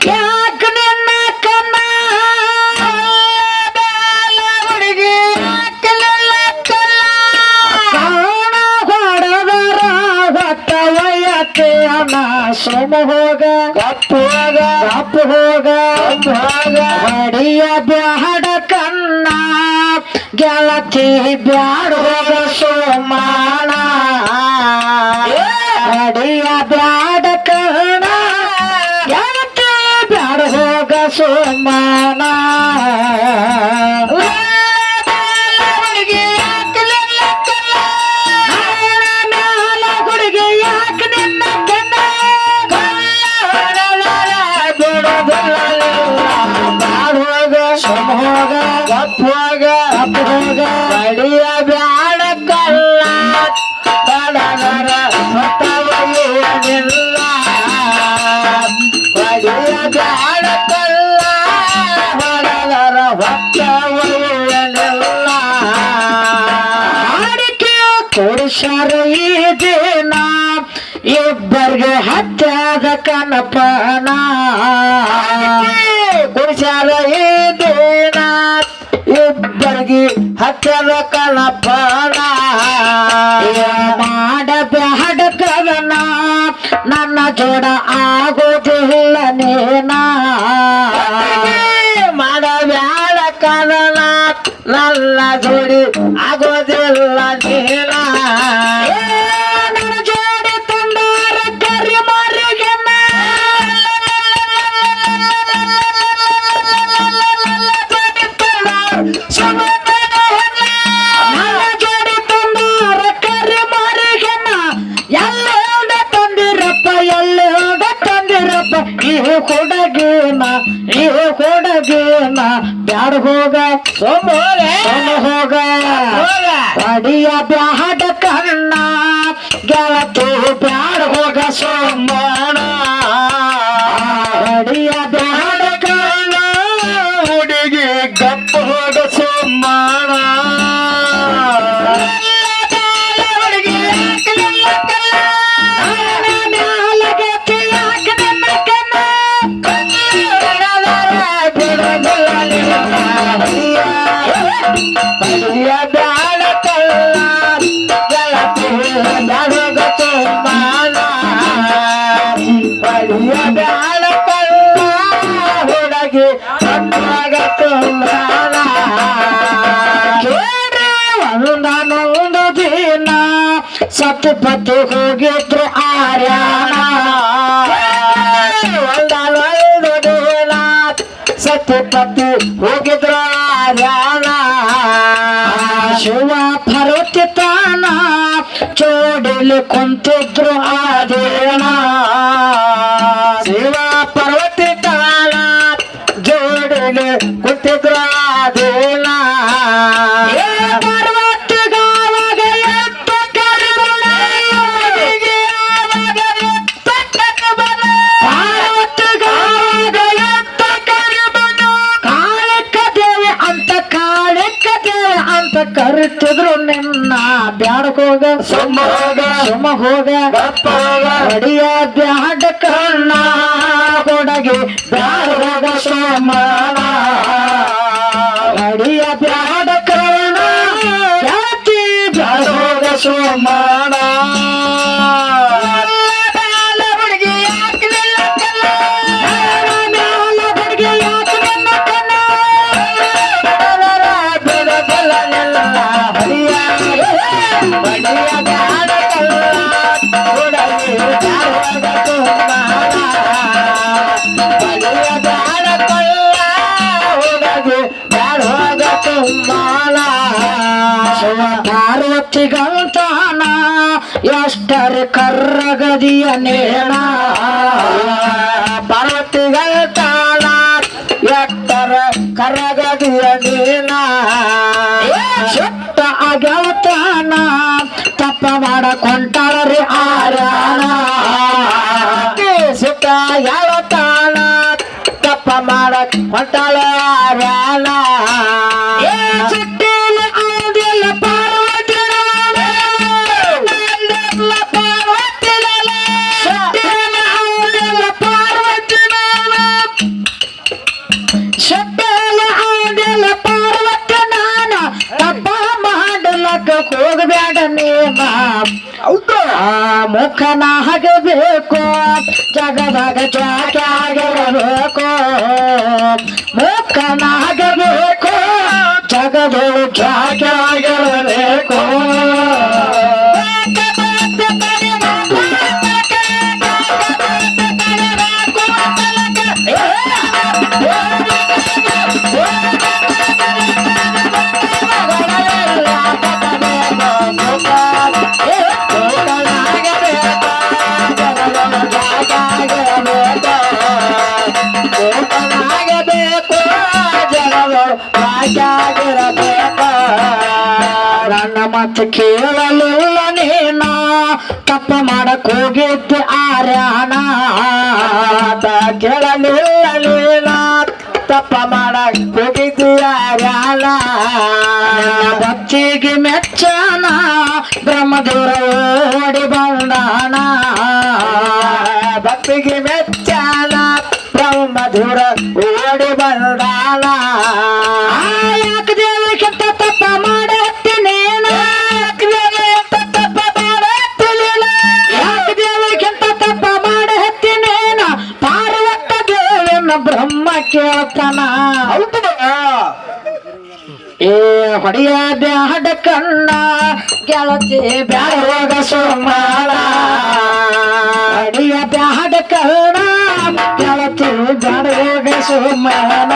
ಯಾಕ ನಿನ್ನ ಕನ್ನ ಹುಡುಗಿ ಯಾಕಲಿಲ್ಲ ಕನ್ನ ಹೊಡೆದರ ಹೊತ್ತ ವಯತೆಯನ ಸೋಮ ಹೋಗ ಕಪ್ಪು ಹೋಗ ಹೊಡಿಯ ಬ್ಯಾಡ ಕನ್ನ ಗೆಳತಿ ಬ್ಯಾಡ ಹೋಗ ಸೋಮಾಣ ಹೊಡಿಯ ಬ್ಯಾಡ ಕನ್ನ ಗೆಳತಿ ಬ್ಯಾಡ ಹೋಗ ಸೋಮಾಣ ಬಡಿಯ ಬ್ಯಾಡ ಕಲ್ಲ ಬಡಗರ ಹೊತ್ತವಯ್ಯನಿಲ್ಲ ಬಡಿಯ ಬ್ಯಾಡ ಕಲ್ಲ ಬಡಗರ ಹೊತ್ತವಯ್ಯನಿಲ್ಲ ಅಡಿಕೆ ಕೊಡಿಸ್ಯಾರ ಈ ದಿನ ಇಬ್ಬರಿಗೆ ಹತ್ಯಾದ ಕನಪನ ಕೊಡಿಸ್ಯಾರ ಈ ದಿನ ಇಬ್ಬರಿಗೆ ಹತ್ಯದ ಕನಪನ ಮಾಡ ಬ್ಯಾಡ ಕವನ ನನ್ನ ಜೋಡ ಆಗೋದಿಲ್ಲ ನೇನ ಮಾಡ ಬ್ಯಾಡ ಕವನ ನನ್ನ ಜೋಡಿ ಆಗೋದಿಲ್ಲ ನೇನ ನನ್ನ ಜೋಡಿ ತಂದಾರ ಕರಿ ಮಾರಿಗೆನ ಕೊಡಗೇನ ಬ್ಯಾಡ ಹೋಗ ಸೋಮ ಹೋಗ ಅಡಿಯ ಬ್ಯಾಡ ಕಣ್ಣ ಗೆಳತಿ ಬ್ಯಾಡ ಹೋಗ ಸೋಮಣ ಅಡಿಯ ಬ್ಯಾಡ ಕಣ್ಣ ಹುಡುಗಿ ಗಪ್ಪ ಹೋಗ ಸೋಮಣ ಬಡಿಯ ಬ್ಯಾಡ ಕಲ್ಲ ಗೆಳತಿ ಬ್ಯಾಡ ಹೋಗ ಸೋಮಣ ಬಡಿಯ ಬ್ಯಾಡ ಕಲ್ಲ ಹುಡುಗಿ ಹೋಗ ಸೋಮಣ ಒಂದೊಂದು ದಿನ ಸತ್ಪತಿ ಹೋಗಿದ್ರು ಆರ್ಯಾಣ ಒಂದೊಂದು ದಿನ ಸತ್ಪತಿ ಹೋಗಿದ್ರು ಆರ್ಯಾಣ ಶಿವ ಪಾರ್ವತಿ ತಾನ ಚೋಡಿಲಿ ಕುಂತಿದ್ರು ಆದೇಣ ಶಿವ ಪಾರ್ವತಿ ತಾನ ಜೋಡಿಲಿ ಕುಂತಿದ್ರು ಆದೇಣ ಕರಿತಿದ್ರು ನಿನ್ನ ಬ್ಯಾಡಕೋಗ ಸುಮ್ಮ ಹೋಗ ಅಡಿಯ ಬ್ಯಾಡ ಕಣ್ಣ ಕೊಡಗೆ ಬ್ಯಾಡ ಹೋಗ ಸೋಮಣ ಅಡಿಯ ಬ್ಯಾಡ ಕಣ್ಣ ಜಾತಿ ಬ್ಯಾಡ ಹೋಗ ಸೋಮಣ ಪಾರ್ವತಿಗಂತಾನ ಎಷ್ಟರ ಕರ್ರಗದಿಯ ನೇಣ ಪಾರ್ವತಿಗಂತಾನ ಎಷ್ಟರ ಕರ್ರಗದಿಯ ನೇಣ ಸುತ್ತ ಅಗವತಾನ ತಪ್ಪ ಮಾಡಕೊಂಟಾಳ್ರಿ ಆರ್ಯಾಣ ಸುತ್ತ ಯಾವತಾನ ತಪ್ಪ ಮಾಡಕೊಂಟಾಳ ಆರ್ಯಾಣ ಮೂಕನಾಗಬೇಕು ಜಗದಾಗ ಜಾಗಿರಬೇಕು ಮೂಕನಾಗಬೇಕು ಜಗದಳು ಜಾಗಿರಬೇಕು ನನ್ನ ಮಾತು ಕೇಳಲಿಲ್ಲ ನೀನ ತಪ್ಪ ಮಾಡಕ್ ಹೋಗಿದ್ದೆ ಆರ್ಯಾಣ ಕೇಳಲಿಲ್ಲ ನೀನ ತಪ್ಪ ಮಾಡಕ್ ಹೋಗಿದ್ದೆ ಆರ್ಯಾಣ ಭಕ್ತಿಗೆ ಮೆಚ್ಚನ ಬ್ರಹ್ಮದೇವರ ಓಡಿ ಬಂದಾನ ಭಕ್ತಿಗೆ ಮೆಚ್ಚನ ಬ್ರಹ್ಮದೇವರ ಓಡಿ ಬಂದಾನ ಯಾಕೆ ದೇವಕ್ಕಿಂತ ತಪ್ಪ ಮಾಡತ್ತೀನೇನ ಯಾಕೆ ದೇವಕ್ಕಿಂತ ತಪ್ಪ ಮಾಡತ್ತೀನೇನ ಪಾರ್ವತ ದೇವನ ಬ್ರಹ್ಮ ಕೇಳ್ತಾನ ಏ ಹೊಡೆಯ ಬ್ಯಾಡ ಕಣ್ಣ ಗೆಳತಿ ಬ್ಯಾಡ ಹೋಗ ಸೋಮಾಳ ಹೊಡೆಯ ಬ್ಯಾಡ ಕಣ್ಣ ಗೆಳತಿ ಬ್ಯಾಡ ಹೋಗ ಸೋಮಾಳ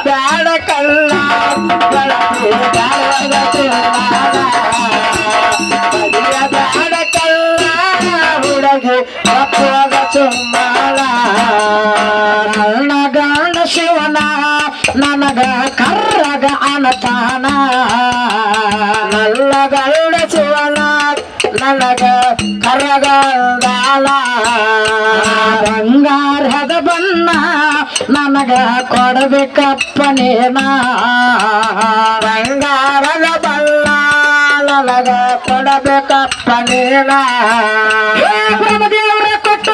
ಬ್ಯಾಡ ಕಲ್ಲ ಬ್ಯಾಡ ಕಲ್ಲ ಹುಡುಗಿ ತಪ್ಪುವಾಗ ಸುಮ್ಮಳ ನನ್ನ ಗಂಡ ಶಿವನ ನನಗ ಕರ್ರಗ ಅನತಾನ ನನ್ನ ಗಂಡ ಶಿವನ ನನಗ ಕರ್ರಗಾಲ ಬಂಗಾರದ ಬಣ್ಣ ನನಗ ಕೊಡಬೇಕಪ್ಪ ನೀನ ಬಂಗಾರದ ಬಣ್ಣ ನನಗ ಕೊಡಬೇಕಪ್ಪ ನೀನ ಬ್ರಹ್ಮದೇವರ ಕೊಟ್ಟ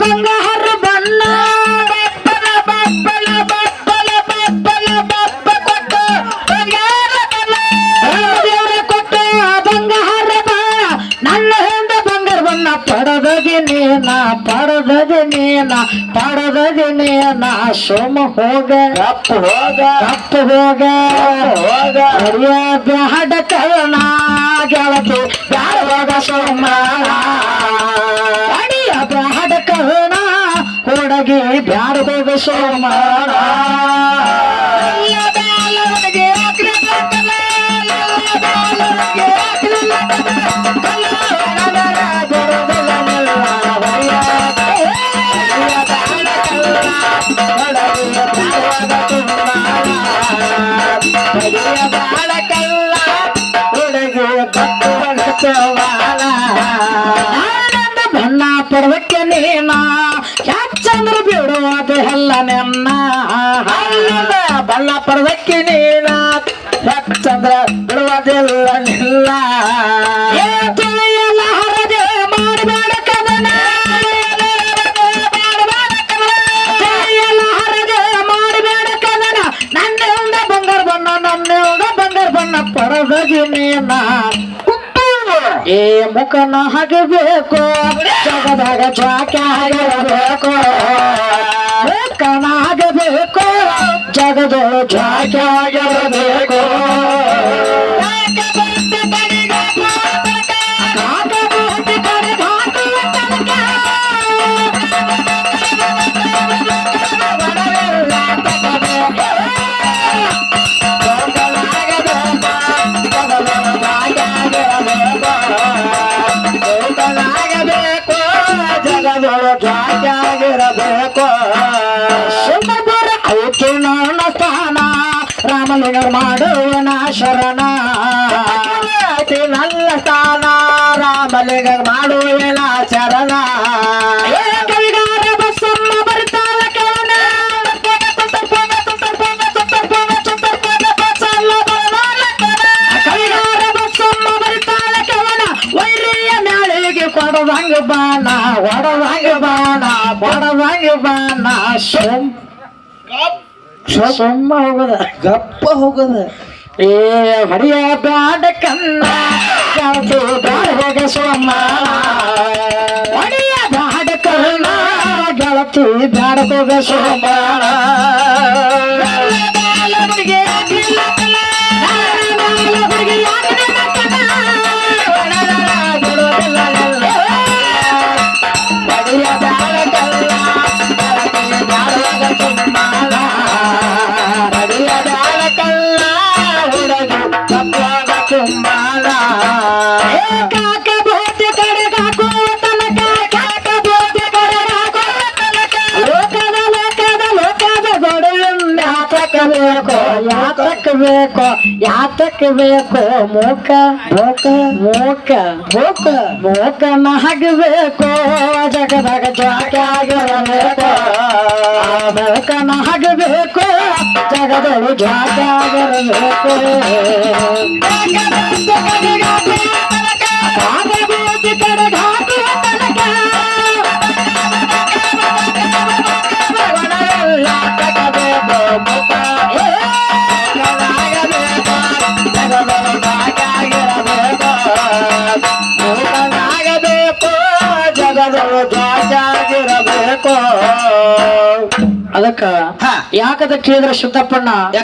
ಬಂಗಾರ ಬಣ್ಣ ಬಪ್ಪಲ ಬಪ್ಪಲ ಬಪ್ಪಲ ಬಪ್ಪಲ ಬಪ್ಪ ಕೊಟ್ಟ ಬಂಗಾರ ಬಣ್ಣ ಬ್ರಹ್ಮದೇವರ ಕೊಟ್ಟ ಬಂಗಾರ ಬಣ್ಣ ನನ್ನ ಹಿಂದ ಬಂಗಾರ ಬಣ್ಣ ಪಡೆದದಿ ನೀನ ಪಡೆದದಿ ನೀನ ಪಡೆದದಿ ನೀನ ಸೋಮ ಹೋಗ ಕಪ್ಪು ಹೋಗ ಕಪ್ಪು ಹೋಗ ಹೋಗ ಹರಿಯ ಬ್ಯಾಡ ಕರ್ಣ ಗೆಳತಿ ಬ್ಯಾಡ ಹೋಗ ಸೋಮ ಹರಿಯ ಬ್ಯಾಡ ಕರ್ಣ ಹುಡುಗಿ ಬ್ಯಾಡ ಹೋಗ ಸೋಮ ಬಣ್ಣ ಪರ್ವಕ್ಕೆ ನೀನ ಯಾಚಂದ್ರ ಬಿಡುವುದು ಎಲ್ಲ ನೆನ್ನ ಬಣ್ಣ ಪರ್ವಕ್ಕೆ ನೀನ ಯಾಚಂದ್ರ ಬಿಡುವುದಿಲ್ಲ ನಿಲ್ಲ ತಿಳಿಯಲ್ಲ ಹರದೆ ಮಾಡಬೇಡ ಕದನ ತಿಳಿಯಲ್ಲ ಹರದೆ ಮಾಡಬೇಡ ಕದನ ನನ್ನಿಂದ ಬಂಗಾರ ಬಣ್ಣ ನನ್ನಿಂದ ಬಂಗಾರ ಬಣ್ಣ ಪರದಗಿ ನೀನ ಏ ಮುಖನ ಹಾಗಬೇಕು ಜಗದಾಗ ಜಾಕಿರಬೇಕು ಮುಖನ ಹಾಗಬೇಕು ಜಗದಳು ಜಾಕಿರಬೇಕು ಜಾಗಿರಬೇಕು ಸುಂದರ ಐತಿ ನನ್ನ ಸ್ಥಾನ ರಾಮಲಿಂಗ ಮಾಡುವನ ಶರಣ ಐತಿ ನನ್ನ ಸ್ಥಾನ ರಾಮಲಿಂಗ ಮಾಡುವನ ಚರಣ ಕವಿಗಾರ ಬಸಮ್ಮ ಬರ್ತಾಳ ಕವನ ಕವಿಗಾರ ಬಸಮ್ಮ ಬರ್ತಾಳ ಕವನ ವೈರಿಯ ಮ್ಯಾಳಿಗೆ ಕೊಡದಂಗ ಬಾಣ ಒಡದಂಗ ಬಾಣ ಸುಮ್ಮ ಹೋಗದ ಗಪ್ಪ ಹೋಗದ ಏ ಹೊಡಿಯ ಬ್ಯಾಡ ಕನ್ನ ಗೆಳತಿ ಬ್ಯಾಡ ಹೋಗ ಸೋಮ ಹೊಡಿಯ ಬ್ಯಾಡ ಕನ್ನ ಗೆಳತಿ ಬ್ಯಾಡ ಹೋಗ ಸೋಮ ಯಾತಕ್ಕೆ ಬೇಕೋ ಮೂಕ ಮೂಕ ಮೂಕ ಮೂಕ ಮೂಕನ ಹಗಬೇಕು ಜಗದಾಗ ಜಾಗಿರಬೇಕು ಮೂಕನ ಹಗಬೇಕು ಜಗದಳು ಜಾಗಿರಬೇಕು ಅದಕ್ಕ ಯಾಕದ ಕೇಳಿದ್ರ ಶುದ್ಧಪ್ಪಣ್ಣ